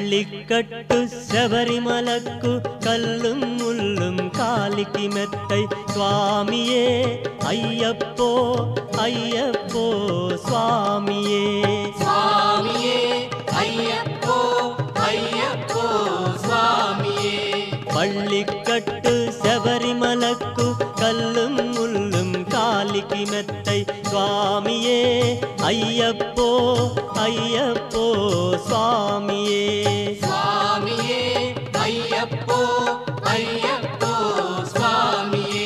பள்ளிக்கட்டு சபரிமலக்கு கல்லும் முள்ளும் காலிக்கு மெத்தை சுவாமியே ஐயப்போ ஐயப்போ சுவாமியே சுவாமியே ஐயப்போ ஐயப்போ சுவாமியே பள்ளிக்கட்டு சபரிமலக்கு கல்லும் முள்ளும் காலிக்கு மெத்தை சுவாமியே ஐயப்போ ஐயப்போ சுவாமியே சுவாமியே ஐயப்போ ஐயப்போ சுவாமியே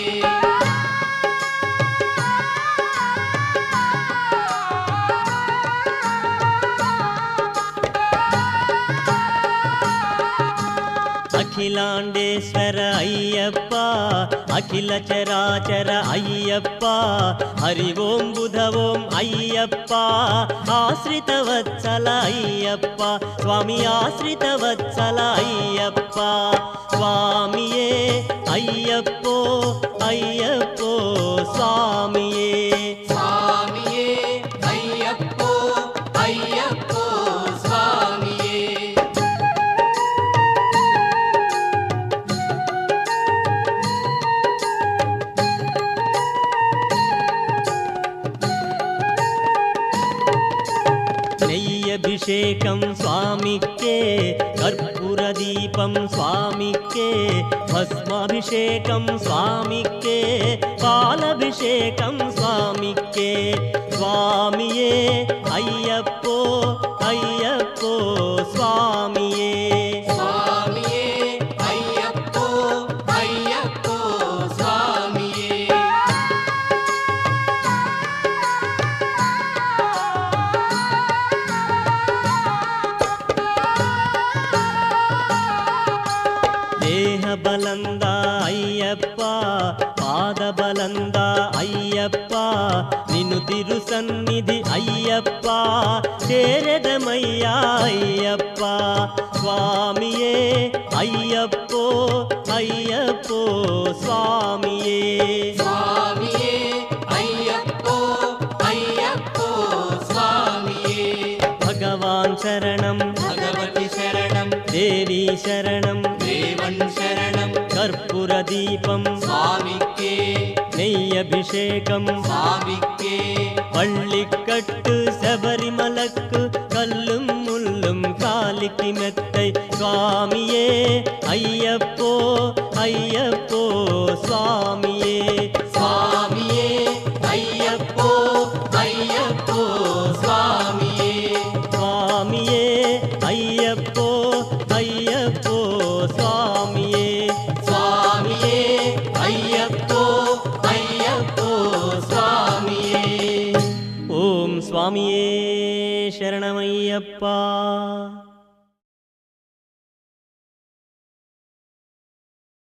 அகிலாண்டேஸ்வர ஐயப்பா அகில சராச்சர ஐயப்பா ஹரி ஓம் புத ஓம் ஐயப்பா ஆஸ்ரித வத்சல ஐயப்பா சுவாமி ஆஸ்ரித வத்சல ஐயப்பா சுவாமியே ஐயப்போ ஐயப்போ சுவாமியே சுவாமியே ஐயப்போ ஐயப்போ சுவாமியே நெய்யபிஷேகம் சுவாமிக்கே கற்பூர தீபம் சுவாமிக்கே பஸ்மாபிஷேகம் சுவாமிக்கே பாலபிஷேகம் சுவாமிக்கே சுவாமியே ஐயப்போ ஐயப்போ சுவாமியே சுவாமியே ஐயப்போ ஐயப்போ சுவாமியே ದೇಹ ಬಲಂದ ಅಯ್ಯಪ್ಪ ಪಾದ ಬಲಂದ ಅಯ್ಯಪ್ಪ ನಿನು ತಿರು ಸನ್ನಿಧಿ ಅಯ್ಯಪ್ಪ ಸೇರದ ಮಯ್ಯ ಅಯ್ಯಪ್ಪ ಸ್ವಾಮಿಯೇ ಅಯ್ಯಪ್ಪೋ ಅಯ್ಯಪ್ಪೋ ಸ್ವಾಮಿಯೇ ಸ್ವಾಮಿಯೇ ಅಯ್ಯಪ್ಪೋ ಅಯ್ಯಪ್ಪೋ ಸ್ವಾಮಿಯೇ ಭಗವಾನ್ ಶರಣಂ ಭಗವತಿ ಶರಣಂ ದೇವಿ ಶರಣಂ தேவன் சரணம் கற்பூர தீபம் சுவாமிக்கே நெய்யபிஷேகம் சுவாமிக்கே பள்ளிக்கட்டு சபரிமலக்கு கல்லும் முள்ளும் காலிக்கு மெத்தை சுவாமியே ஐயப்போ ஐயப்போ சுவாமியே சுவாமியே ஐயப்போ ஐயப்போ சுவாமியே சுவாமியே ஐயப்போ ஐயப்போ சுவாமியே சுவாமியே ஐயப்போ ஐயப்போ சுவாமியே ஓம் சுவாமியே சரணமையப்பா.